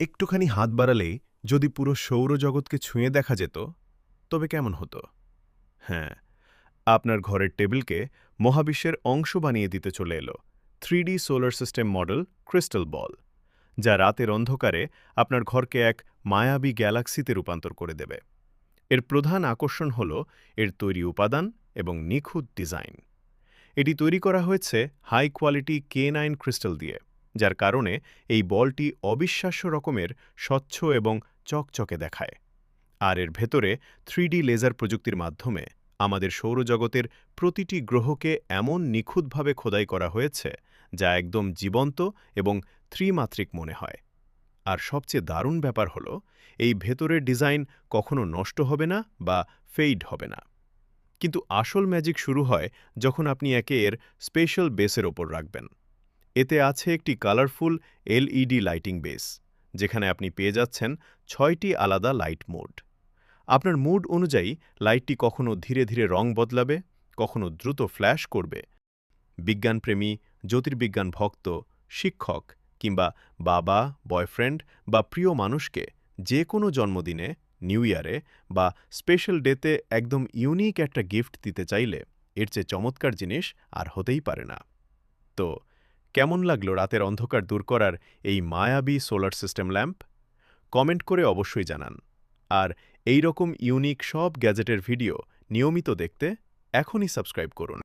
একটুখানি হাত বাড়ালেই যদি পুরো সৌরজগৎকে ছুঁয়ে দেখা যেত তবে কেমন হতো? হ্যাঁ, আপনার ঘরের টেবিলকে মহাবিশ্বের অংশ বানিয়ে দিতে চলে এলো 3D solar system model crystal বল, যা রাতের অন্ধকারে আপনার ঘরকে এক মায়াবী গ্যালাক্সিতে রূপান্তর করে দেবে। এর প্রধান আকর্ষণ হল এর তৈরি উপাদান এবং নিখুঁত ডিজাইন। এটি তৈরি করা হয়েছে হাই কোয়ালিটি K9 ক্রিস্টাল দিয়ে, যার কারণে এই বলটি অবিশ্বাস্য রকমের স্বচ্ছ এবং চকচকে দেখায়। আর এর ভেতরে 3D লেজার প্রযুক্তির মাধ্যমে আমাদের সৌরজগতের প্রতিটি গ্রহকে এমন নিখুঁতভাবে খোদাই করা হয়েছে যা একদম জীবন্ত এবং ত্রিমাত্রিক মনে হয়। আর সবচেয়ে দারুণ ব্যাপার হলো, এই ভেতরের ডিজাইন কখনো নষ্ট হবে না বা ফেইড হবে না। কিন্তু আসল ম্যাজিক শুরু হয় যখন আপনি একে এর স্পেশাল বেসের ওপর রাখবেন। এতে আছে একটি কালারফুল এলইডি লাইটিং বেস, যেখানে আপনি পেয়ে যাচ্ছেন ৬টি আলাদা লাইট মোড। আপনার মুড অনুযায়ী লাইটটি কখনো ধীরে ধীরে রং বদলাবে, কখনো দ্রুত ফ্ল্যাশ করবে। বিজ্ঞানপ্রেমী, জ্যোতির্বিজ্ঞান ভক্ত, শিক্ষক কিংবা বাবা, বয়ফ্রেন্ড বা প্রিয় মানুষকে যে কোনো জন্মদিনে, নিউ ইয়ারে বা স্পেশাল ডেতে একদম ইউনিক একটা গিফট দিতে চাইলে এর চেয়ে চমৎকার জিনিস আর হতেই পারে না। তো কেমন লাগলো রাতের অন্ধকার দূর করার এই মায়াবী সোলার সিস্টেম ল্যাম্প? কমেন্ট করে অবশ্যই জানান। আর এই রকম ইউনিক সব গ্যাজেটের ভিডিও নিয়মিত দেখতে এখনই সাবস্ক্রাইব করুন।